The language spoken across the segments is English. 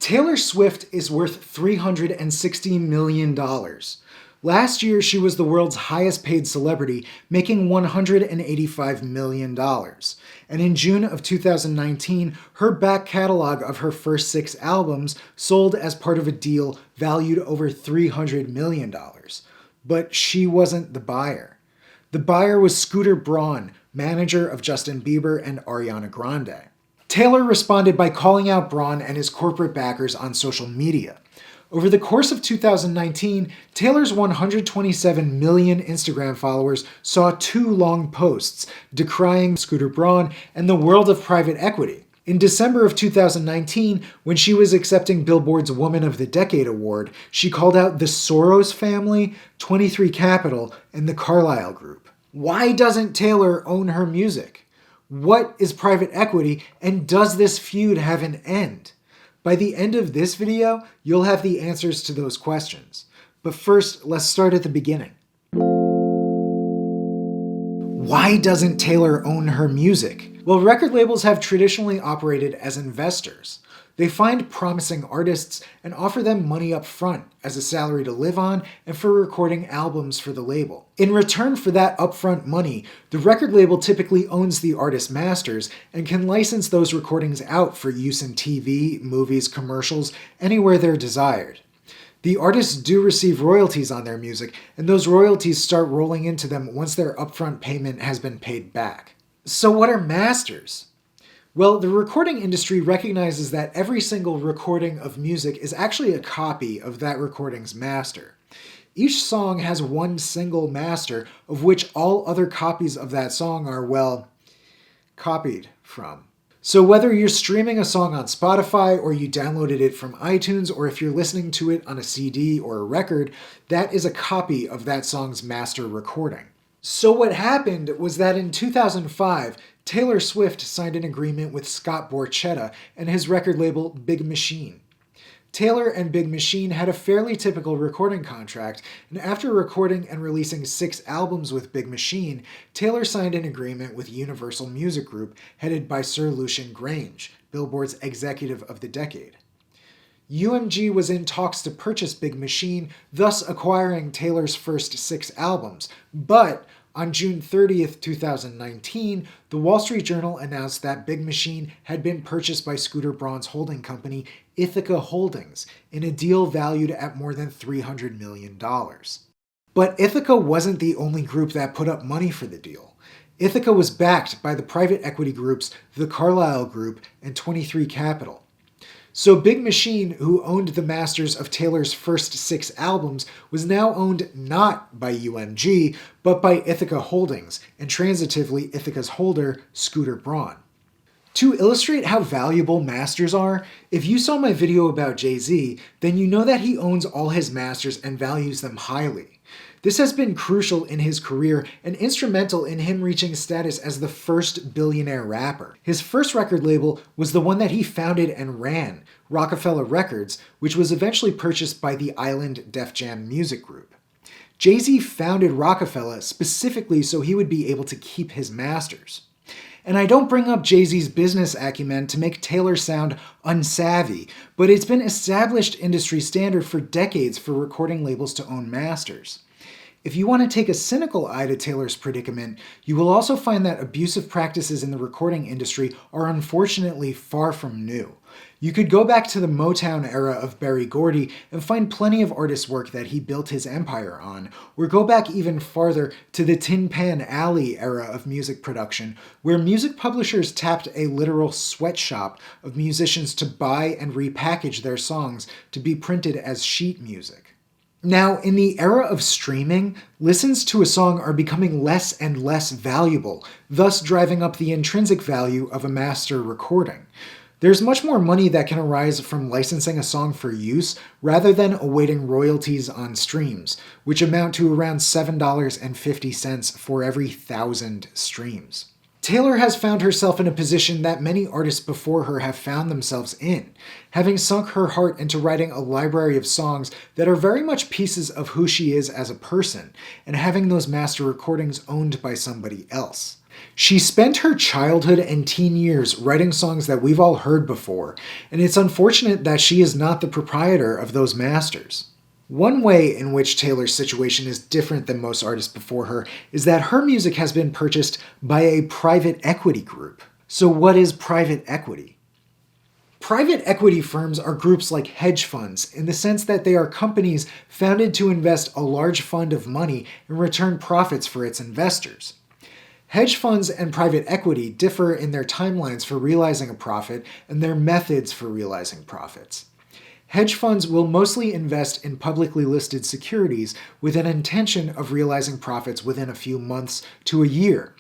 Taylor Swift is worth $360 million. Last year, she was the world's highest paid celebrity, making $185 million. And in June of 2019, her back catalog of her first 6 albums sold as part of a deal valued over $300 million. But she wasn't the buyer. The buyer was Scooter Braun, manager of Justin Bieber and Ariana Grande. Taylor responded by calling out Braun and his corporate backers on social media. Over the course of 2019, Taylor's 127 million Instagram followers saw 2 long posts decrying Scooter Braun and the world of private equity. In December of 2019, when she was accepting Billboard's Woman of the Decade award, she called out the Soros family, 23 Capital, and the Carlyle Group. Why doesn't Taylor own her music? What is private equity, and does this feud have an end? By the end of this video, you'll have the answers to those questions. But first, let's start at the beginning. Why doesn't Taylor own her music? Well, record labels have traditionally operated as investors. They find promising artists and offer them money up front as a salary to live on and for recording albums for the label. In return for that upfront money, the record label typically owns the artist's masters and can license those recordings out for use in TV, movies, commercials, anywhere they're desired. The artists do receive royalties on their music, and those royalties start rolling into them once their upfront payment has been paid back. So what are masters? Well, the recording industry recognizes that every single recording of music is actually a copy of that recording's master. Each song has one single master, of which all other copies of that song are, well, copied from. So whether you're streaming a song on Spotify, or you downloaded it from iTunes, or if you're listening to it on a CD or a record, that is a copy of that song's master recording. So what happened was that in 2005, Taylor Swift signed an agreement with Scott Borchetta and his record label Big Machine. Taylor and Big Machine had a fairly typical recording contract, and after recording and releasing 6 albums with Big Machine, Taylor signed an agreement with Universal Music Group, headed by Sir Lucian Grange, Billboard's Executive of the Decade. UMG was in talks to purchase Big Machine, thus acquiring Taylor's first 6 albums, but on June 30th, 2019, the Wall Street Journal announced that Big Machine had been purchased by Scooter Braun's holding company, Ithaca Holdings, in a deal valued at more than $300 million. But Ithaca wasn't the only group that put up money for the deal. Ithaca was backed by the private equity groups the Carlyle Group and 23 Capital. So Big Machine, who owned the masters of Taylor's first 6 albums, was now owned not by UMG, but by Ithaca Holdings, and transitively Ithaca's holder, Scooter Braun. To illustrate how valuable masters are, if you saw my video about Jay-Z, then you know that he owns all his masters and values them highly. This has been crucial in his career and instrumental in him reaching status as the first billionaire rapper. His first record label was the one that he founded and ran, Rockefeller Records, which was eventually purchased by the Island Def Jam Music Group. Jay-Z founded Rockefeller specifically so he would be able to keep his masters. And I don't bring up Jay-Z's business acumen to make Taylor sound unsavvy, but it's been established industry standard for decades for recording labels to own masters. If you want to take a cynical eye to Taylor's predicament, you will also find that abusive practices in the recording industry are unfortunately far from new. You could go back to the Motown era of Berry Gordy and find plenty of artists' work that he built his empire on, or go back even farther to the Tin Pan Alley era of music production, where music publishers tapped a literal sweatshop of musicians to buy and repackage their songs to be printed as sheet music. Now, in the era of streaming, listens to a song are becoming less and less valuable, thus driving up the intrinsic value of a master recording. There's much more money that can arise from licensing a song for use rather than awaiting royalties on streams, which amount to around $7.50 for every 1,000 streams. Taylor has found herself in a position that many artists before her have found themselves in, having sunk her heart into writing a library of songs that are very much pieces of who she is as a person, and having those master recordings owned by somebody else. She spent her childhood and teen years writing songs that we've all heard before, and it's unfortunate that she is not the proprietor of those masters. One way in which Taylor's situation is different than most artists before her is that her music has been purchased by a private equity group. So what is private equity? Private equity firms are groups like hedge funds in the sense that they are companies founded to invest a large fund of money and return profits for its investors. Hedge funds and private equity differ in their timelines for realizing a profit and their methods for realizing profits. Hedge funds will mostly invest in publicly listed securities with an intention of realizing profits within a few months to a year.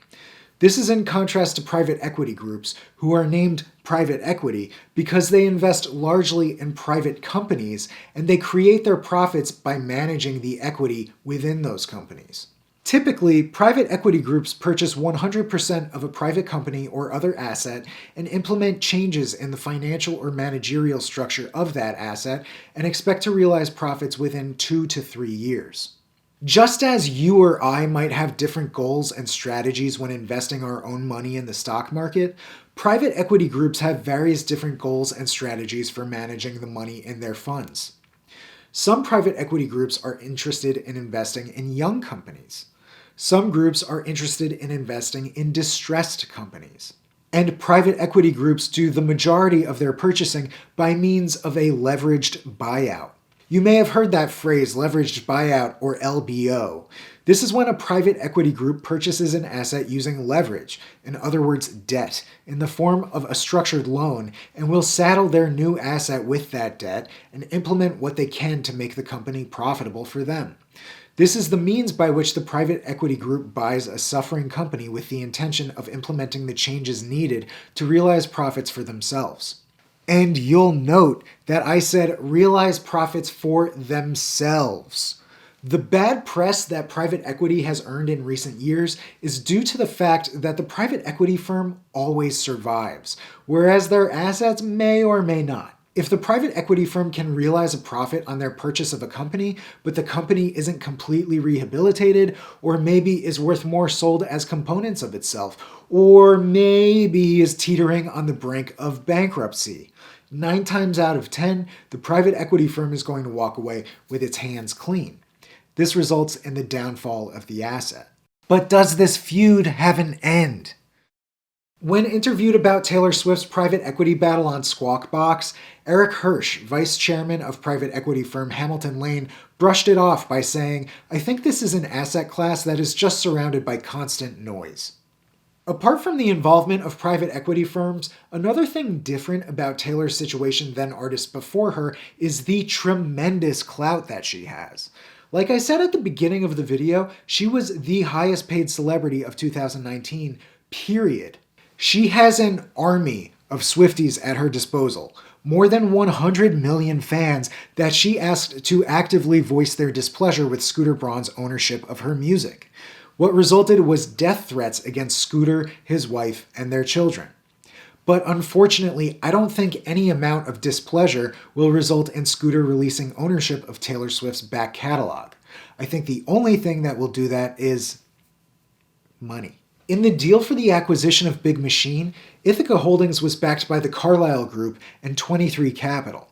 This is in contrast to private equity groups, who are named private equity because they invest largely in private companies and they create their profits by managing the equity within those companies. Typically, private equity groups purchase 100% of a private company or other asset and implement changes in the financial or managerial structure of that asset and expect to realize profits within 2 to 3 years. Just as you or I might have different goals and strategies when investing our own money in the stock market, private equity groups have various different goals and strategies for managing the money in their funds. Some private equity groups are interested in investing in young companies. Some groups are interested in investing in distressed companies. And private equity groups do the majority of their purchasing by means of a leveraged buyout. You may have heard that phrase, leveraged buyout, or LBO. This is when a private equity group purchases an asset using leverage, in other words, debt, in the form of a structured loan, and will saddle their new asset with that debt and implement what they can to make the company profitable for them. This is the means by which the private equity group buys a suffering company with the intention of implementing the changes needed to realize profits for themselves. And you'll note that I said realize profits for themselves. The bad press that private equity has earned in recent years is due to the fact that the private equity firm always survives, whereas their assets may or may not. If the private equity firm can realize a profit on their purchase of a company, but the company isn't completely rehabilitated, or maybe is worth more sold as components of itself, or maybe is teetering on the brink of bankruptcy, 9 times out of 10, the private equity firm is going to walk away with its hands clean. This results in the downfall of the asset. But does this feud have an end? When interviewed about Taylor Swift's private equity battle on Squawk Box, Eric Hirsch, vice chairman of private equity firm Hamilton Lane, brushed it off by saying, "I think this is an asset class that is just surrounded by constant noise." Apart from the involvement of private equity firms, another thing different about Taylor's situation than artists before her is the tremendous clout that she has. Like I said at the beginning of the video, she was the highest paid celebrity of 2019, period. She has an army of Swifties at her disposal, more than 100 million fans that she asked to actively voice their displeasure with Scooter Braun's ownership of her music. What resulted was death threats against Scooter, his wife, and their children. But unfortunately, I don't think any amount of displeasure will result in Scooter releasing ownership of Taylor Swift's back catalog. I think the only thing that will do that is money. In the deal for the acquisition of Big Machine, Ithaca Holdings was backed by the Carlyle Group and 23 Capital.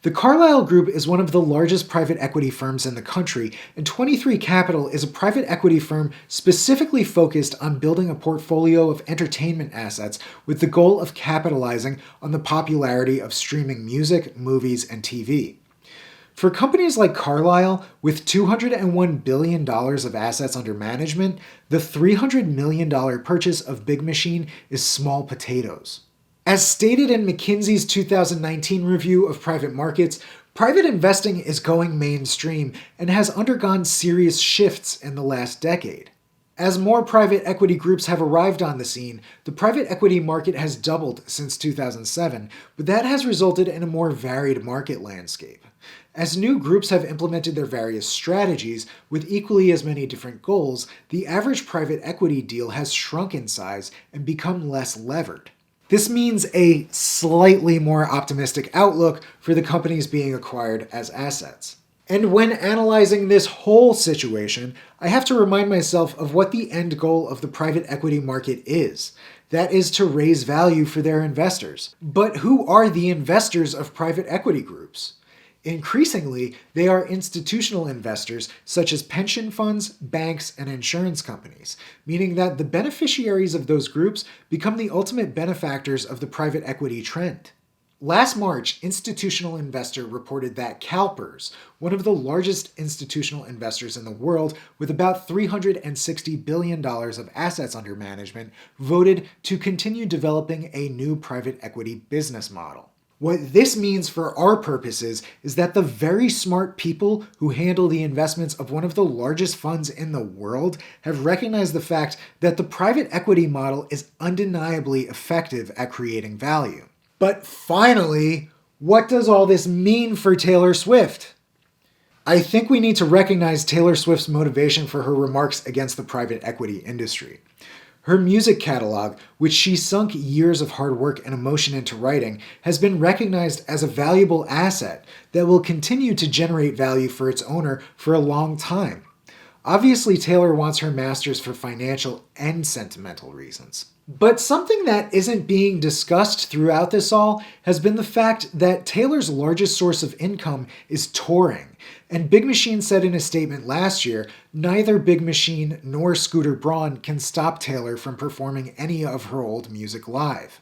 The Carlyle Group is one of the largest private equity firms in the country, and 23 Capital is a private equity firm specifically focused on building a portfolio of entertainment assets with the goal of capitalizing on the popularity of streaming music, movies, and TV. For companies like Carlyle, with $201 billion of assets under management, the $300 million purchase of Big Machine is small potatoes. As stated in McKinsey's 2019 review of private markets, private investing is going mainstream and has undergone serious shifts in the last decade. As more private equity groups have arrived on the scene, the private equity market has doubled since 2007, but that has resulted in a more varied market landscape. As new groups have implemented their various strategies with equally as many different goals, the average private equity deal has shrunk in size and become less levered. This means a slightly more optimistic outlook for the companies being acquired as assets. And when analyzing this whole situation, I have to remind myself of what the end goal of the private equity market is. That is to raise value for their investors. But who are the investors of private equity groups? Increasingly, they are institutional investors such as pension funds, banks, and insurance companies, meaning that the beneficiaries of those groups become the ultimate benefactors of the private equity trend. Last March, Institutional Investor reported that CalPERS, one of the largest institutional investors in the world with about $360 billion of assets under management, voted to continue developing a new private equity business model. What this means for our purposes is that the very smart people who handle the investments of one of the largest funds in the world have recognized the fact that the private equity model is undeniably effective at creating value. But finally, what does all this mean for Taylor Swift? I think we need to recognize Taylor Swift's motivation for her remarks against the private equity industry. Her music catalog, which she sunk years of hard work and emotion into writing, has been recognized as a valuable asset that will continue to generate value for its owner for a long time. Obviously, Taylor wants her masters for financial and sentimental reasons. But something that isn't being discussed throughout this all has been the fact that Taylor's largest source of income is touring. And Big Machine said in a statement last year, neither Big Machine nor Scooter Braun can stop Taylor from performing any of her old music live.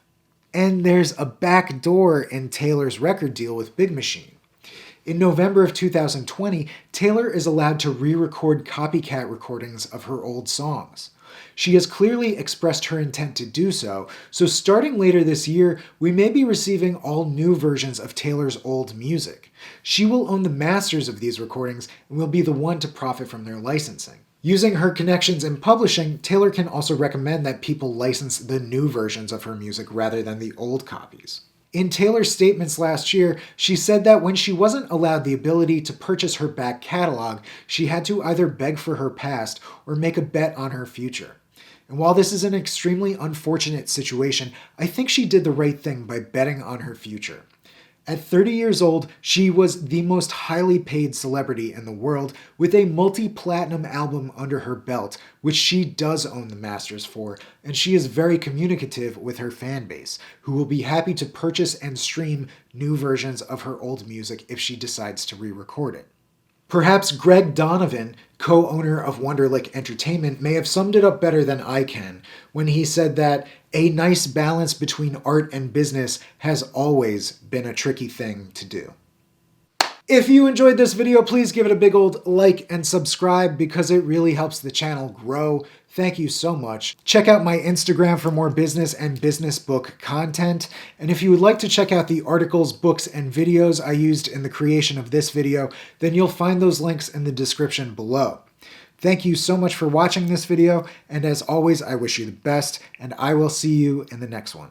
And there's a back door in Taylor's record deal with Big Machine. In November of 2020, Taylor is allowed to re-record copycat recordings of her old songs. She has clearly expressed her intent to do so, so starting later this year, we may be receiving all new versions of Taylor's old music. She will own the masters of these recordings and will be the one to profit from their licensing. Using her connections in publishing, Taylor can also recommend that people license the new versions of her music rather than the old copies. In Taylor's statements last year, she said that when she wasn't allowed the ability to purchase her back catalog, she had to either beg for her past or make a bet on her future. And while this is an extremely unfortunate situation, I think she did the right thing by betting on her future. At 30 years old, she was the most highly paid celebrity in the world with a multi-platinum album under her belt, which she does own the masters for, and she is very communicative with her fan base, who will be happy to purchase and stream new versions of her old music if she decides to re-record it. Perhaps Greg Donovan, co-owner of Wonderlic Entertainment, may have summed it up better than I can when he said that a nice balance between art and business has always been a tricky thing to do. If you enjoyed this video, please give it a big old like and subscribe because it really helps the channel grow. Thank you so much. Check out my Instagram for more business and business book content. And if you would like to check out the articles, books, and videos I used in the creation of this video, then you'll find those links in the description below. Thank you so much for watching this video, and as always, I wish you the best, and I will see you in the next one.